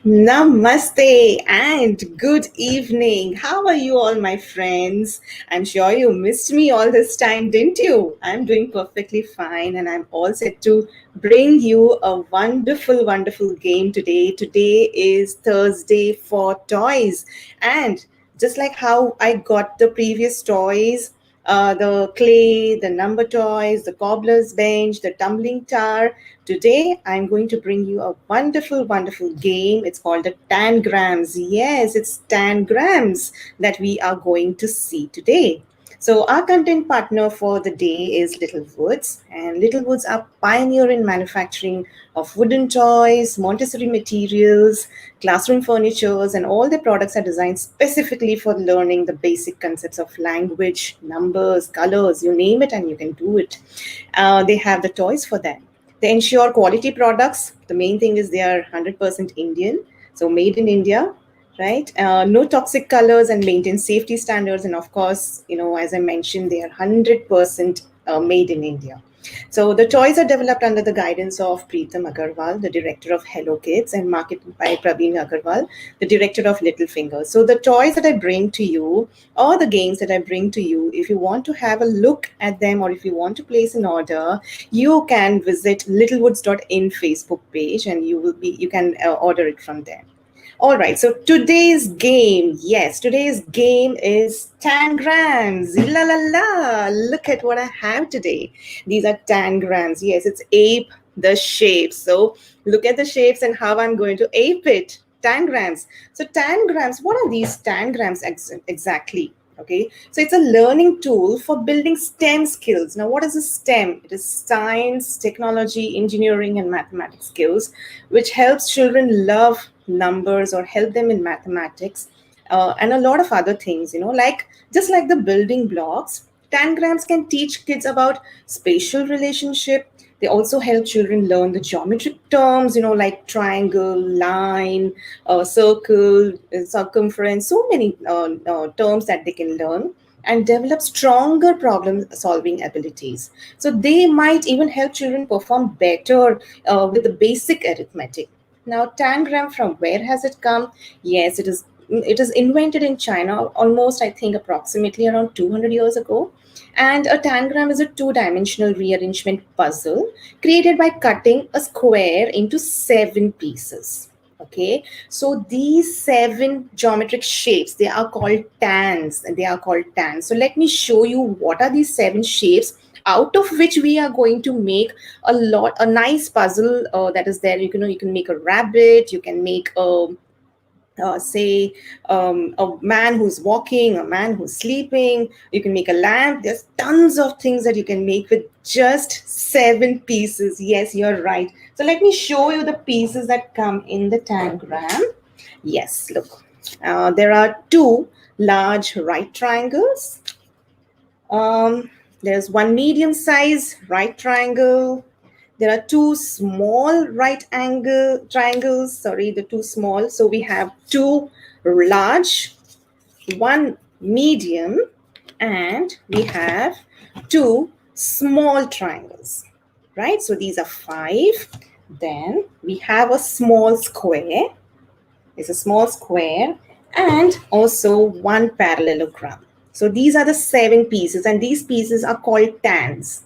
Namaste and good evening. How are you all, my friends? I'm sure you missed me all this time, didn't you? I'm doing perfectly fine and I'm all set to bring you a wonderful, wonderful game today. Today is Thursday for toys. And just like how I got the previous toys, the clay, the number toys, the cobbler's bench, the tumbling tower. Today, I'm going to bring you a wonderful, wonderful game. It's called the Tangrams. Yes, it's Tangrams that we are going to see today. So, our content partner for the day is Little Woods, and Little Woods are pioneer in manufacturing of wooden toys, Montessori materials, classroom furnitures, and all their products are designed specifically for learning the basic concepts of language, numbers, colors, you name it, and you can do it. They have the toys for that. They ensure quality products. The main thing is they are 100% Indian, so made in India, right? No toxic colors and maintain safety standards. And of course, as I mentioned, they are 100% made in India. So the toys are developed under the guidance of Preetham Agarwal, the director of Hello Kids, and marketed by Praveen Agarwal, the director of Little Fingers. So the toys that I bring to you, or the games that I bring to you, if you want to have a look at them or if you want to place an order, you can visit littlewoods.in Facebook page and you can order it from there. All right, so today's game, yes, today's game is Tangrams. La la la, look at what I have today. These are Tangrams. Yes, it's ape the shapes. So look at the shapes and how I'm going to ape it. Tangrams. So Tangrams, what are these Tangrams exactly? Okay, so it's a learning tool for building STEM skills. Now, what is a STEM? It is science, technology, engineering, and mathematics skills, which helps children love numbers or help them in mathematics and a lot of other things, like just like the building blocks. Tangrams can teach kids about spatial relationship. They also help children learn the geometric terms, like triangle, line, circle, circumference, so many terms that they can learn and develop stronger problem solving abilities. So they might even help children perform better with the basic arithmetic. Now, tangram, from where has it come? Yes, it is invented in China almost, I think, approximately around 200 years ago. And a tangram is a two-dimensional rearrangement puzzle created by cutting a square into seven pieces. Okay, so these seven geometric shapes, they are called tans. They are called tans. So let me show you what are these seven shapes, out of which we are going to make a nice puzzle that is there. You can make a rabbit, you can make say a man who's walking, a man who's sleeping, you can make a lamp. There's tons of things that you can make with just seven pieces. Yes, you're right. So let me show you the pieces that come in the tangram. Yes, look, there are two large right triangles. There's one medium size right triangle. There are two small right angle triangles. Sorry, the two small. So we have two large, one medium, and we have two small triangles. Right? So these are five. Then we have a small square. It's a small square and also one parallelogram. So these are the seven pieces, and these pieces are called tans,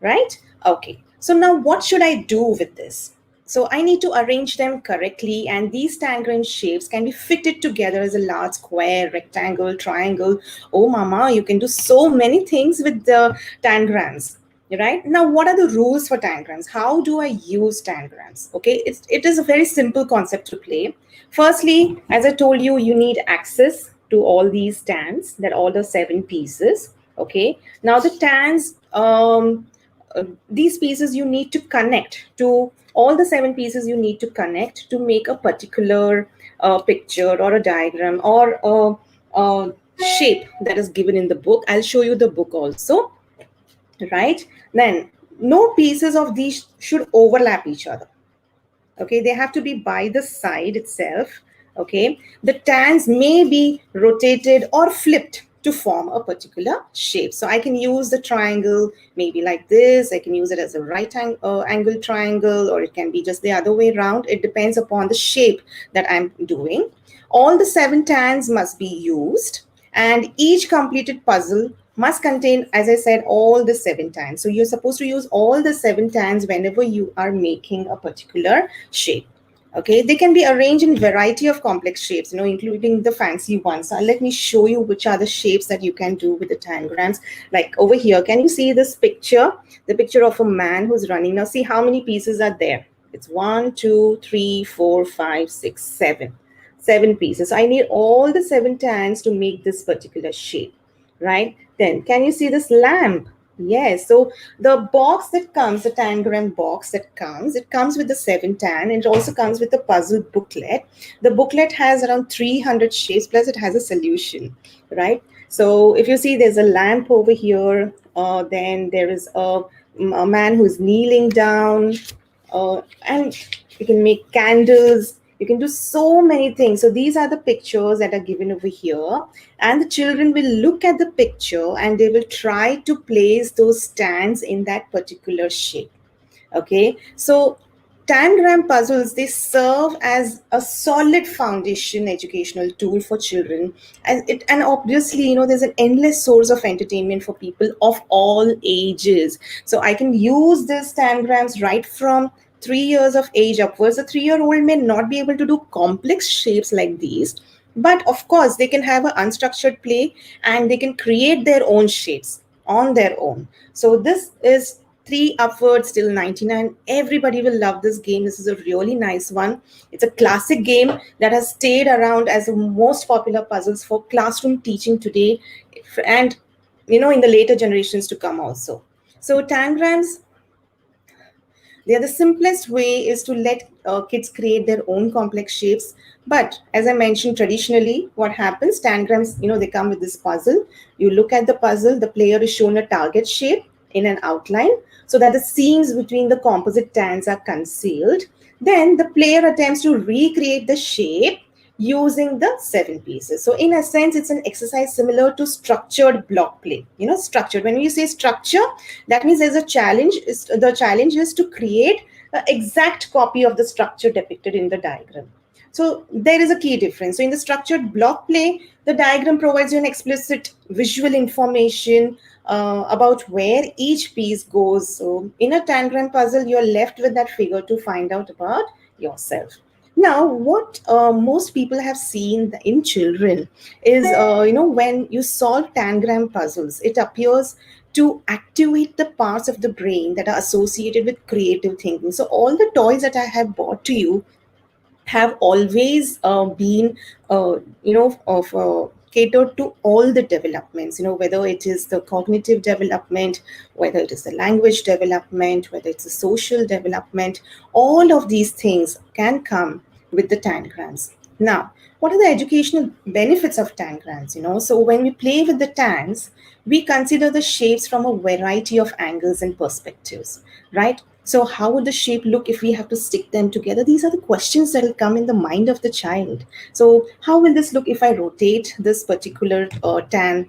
right? Okay, so now what should I do with this? So I need to arrange them correctly, and these tangram shapes can be fitted together as a large square, rectangle, triangle. Oh mama, you can do so many things with the tangrams. Right now, what are the rules for tangrams? How do I use tangrams? Okay, it is a very simple concept to play. Firstly, as I told you, you need access to all these tans, that all the seven pieces. Okay, now the tans, these pieces you need to connect to, all the seven pieces you need to connect to make a particular picture or a diagram or a shape that is given in the book. I'll show you the book also, right? Then no pieces of these should overlap each other. Okay, they have to be by the side itself. Okay, the tans may be rotated or flipped to form a particular shape. So I can use the triangle maybe like this. I can use it as a angle triangle, or it can be just the other way around. It depends upon the shape that I'm doing. All the 7 tans must be used, and each completed puzzle must contain, as I said, all the 7 tans. So you're supposed to use all the 7 tans whenever you are making a particular shape. Okay, they can be arranged in variety of complex shapes, including the fancy ones. So let me show you which are the shapes that you can do with the tangrams. Like over here, can you see this picture? The picture of a man who's running. Now see how many pieces are there. It's 1, 2, 3, 4, 5, 6, 7. 7 pieces. So I need all the 7 tans to make this particular shape, right? Then can you see this lamp? Yes. So the box that comes, the tangram box that comes, it comes with the 7 tan, and it also comes with the puzzle booklet. The booklet has around 300 shapes, plus it has a solution, right? So if you see, there's a lamp over here. Then there is a man who's kneeling down, and you can make candles. You can do so many things. So these are the pictures that are given over here, and the children will look at the picture and they will try to place those stands in that particular shape. Okay, so tangram puzzles, they serve as a solid foundation educational tool for children, and obviously, there's an endless source of entertainment for people of all ages. So I can use these tangrams right from 3 years of age upwards. A 3-year-old may not be able to do complex shapes like these, but of course they can have an unstructured play and they can create their own shapes on their own. So this is 3 upwards till 99. Everybody will love this game. This is a really nice one. It's a classic game that has stayed around as the most popular puzzles for classroom teaching today, and in the later generations to come also. So tangrams, the simplest way is to let kids create their own complex shapes. But as I mentioned, traditionally, what happens, tangrams, they come with this puzzle. You look at the puzzle, the player is shown a target shape in an outline so that the seams between the composite tans are concealed. Then the player attempts to recreate the shape using the 7 pieces. So in a sense, it's an exercise similar to structured block play. Structured. When you say structure, that means there's a challenge. The challenge is to create an exact copy of the structure depicted in the diagram. So there is a key difference. So in the structured block play, the diagram provides you an explicit visual information about where each piece goes. So in a tangram puzzle, you're left with that figure to find out about yourself. Now, what most people have seen in children is, when you solve tangram puzzles, it appears to activate the parts of the brain that are associated with creative thinking. So all the toys that I have bought to you have always been, of catered to all the developments, whether it is the cognitive development, whether it is the language development, whether it's the social development. All of these things can come with the tangrams. Now, what are the educational benefits of tangrams? So when we play with the tans, we consider the shapes from a variety of angles and perspectives, right? So how would the shape look if we have to stick them together? These are the questions that will come in the mind of the child. So how will this look if I rotate this particular tan?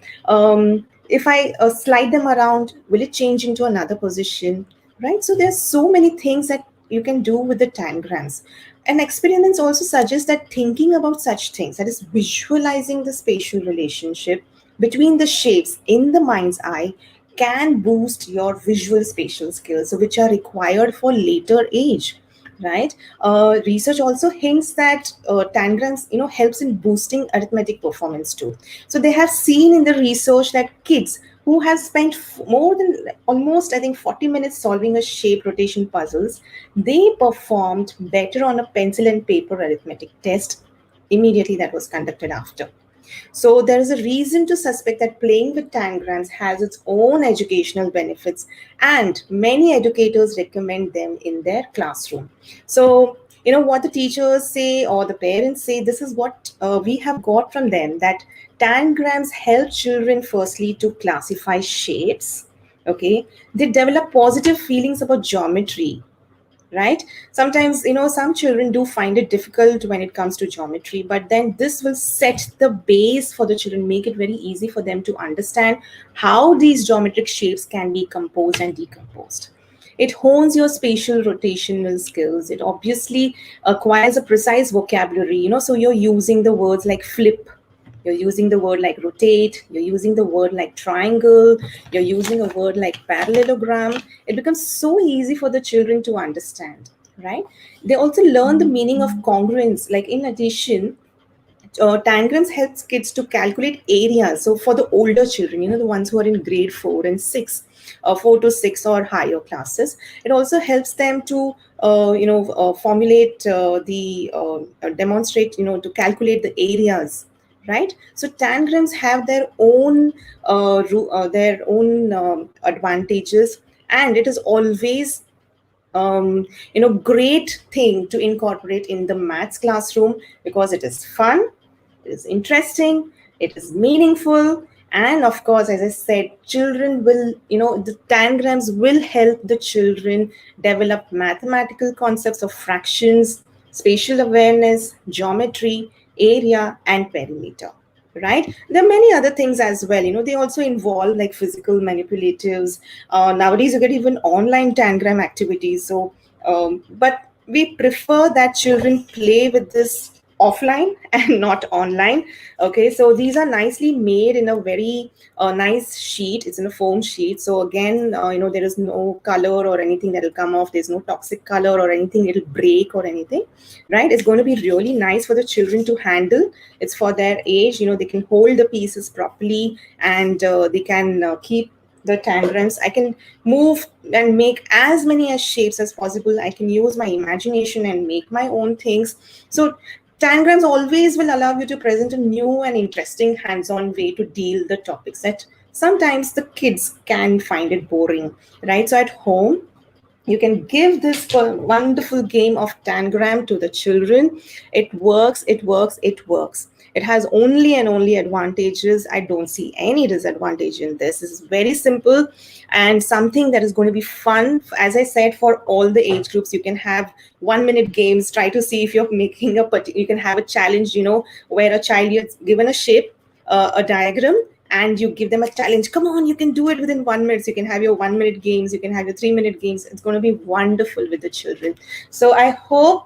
If I slide them around, will it change into another position? Right? So there's so many things that you can do with the tangrams. And experiments also suggest that thinking about such things, that is visualizing the spatial relationship between the shapes in the mind's eye, can boost your visual spatial skills, so which are required for later age, right? Research also hints that tangrams, helps in boosting arithmetic performance too. So they have seen in the research that kids who have spent more than almost, I think, 40 minutes solving a shape rotation puzzles, they performed better on a pencil and paper arithmetic test immediately that was conducted after. So there is a reason to suspect that playing with tangrams has its own educational benefits, and many educators recommend them in their classroom. So, what the teachers say or the parents say, this is what we have got from them, that tangrams help children firstly to classify shapes. Okay, they develop positive feelings about geometry, right? Sometimes, some children do find it difficult when it comes to geometry, but then this will set the base for the children, make it very easy for them to understand how these geometric shapes can be composed and decomposed. It hones your spatial rotational skills. It obviously acquires a precise vocabulary, so you're using the words like flip, you're using the word like rotate, you're using the word like triangle, you're using a word like parallelogram. It becomes so easy for the children to understand, right? They also learn the meaning of congruence. Like, in addition, Tangrams helps kids to calculate areas. So for the older children, the ones who are in grade 4 and 6, 4 to 6 or higher classes, it also helps them to formulate demonstrate, to calculate the areas, right? So Tangrams have their own advantages, and it is always great thing to incorporate in the maths classroom, because it is fun, it is interesting, it is meaningful, and of course, as I said, children will, the Tangrams will help the children develop mathematical concepts of fractions, spatial awareness, geometry, area, and perimeter, right? There are many other things as well. They also involve like physical manipulatives. Nowadays you get even online tangram activities. So but we prefer that children play with this offline and not online. Okay, so these are nicely made in a very nice sheet. It's in a foam sheet, so again, there is no color or anything that will come off. There's no toxic color or anything, it'll break or anything, right? It's going to be really nice for the children to handle. It's for their age. They can hold the pieces properly, and they can keep the tangrams. I can move and make as many as shapes as possible. I can use my imagination and make my own things. So tangrams always will allow you to present a new and interesting hands-on way to deal the topics that sometimes the kids can find it boring, right? So at home, you can give this wonderful game of tangram to the children. It works, it works, it works. It has only and only advantages. I don't see any disadvantage in this. This is very simple and something that is going to be fun. As I said, for all the age groups, you can have 1 minute games. Try to see if you're making you can have a challenge, where a child is given a shape, a diagram, and you give them a challenge. Come on, you can do it within 1 minute. So you can have your 1 minute games, you can have your 3 minute games. It's going to be wonderful with the children. So I hope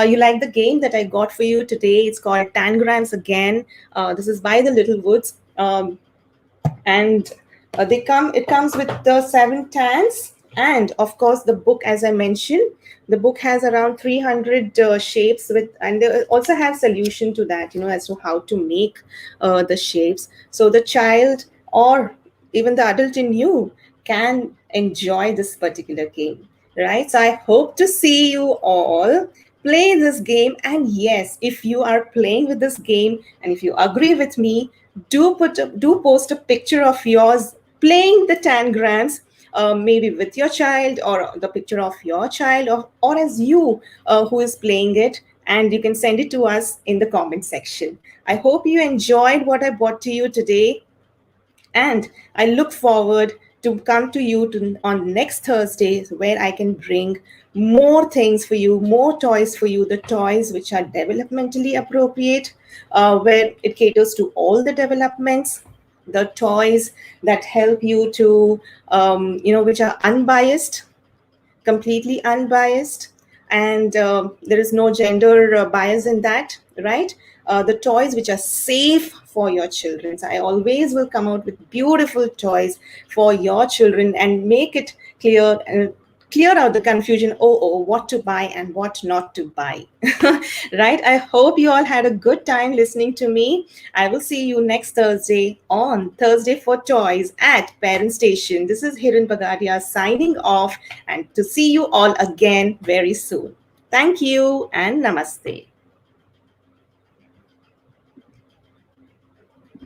you like the game that I got for you today. It's called Tangrams again. This is by the Little Woods. And it comes with the 7 tans, and of course the book. As I mentioned, the book has around 300 shapes with, and they also have solution to that, as to how to make the shapes, so the child or even the adult in you can enjoy this particular game, right? So I hope to see you all play this game. And yes, if you are playing with this game and if you agree with me, do post a picture of yours playing the tangrams, maybe with your child, or the picture of your child, or as you who is playing it, and you can send it to us in the comment section. I hope you enjoyed what I brought to you today, and I look forward to come to you on next Thursday, where I can bring more things for you, more toys for you, the toys which are developmentally appropriate, where it caters to all the developments, the toys that help you to, which are unbiased, completely unbiased, and there is no gender bias in that, right? The toys which are safe for your children. So I always will come out with beautiful toys for your children and make it clear and clear out the confusion. Oh, what to buy and what not to buy. Right? I hope you all had a good time listening to me. I will see you next Thursday on Thursday for Toys at Parent Station. This is Hiran Bagadia signing off, and to see you all again very soon. Thank you and namaste.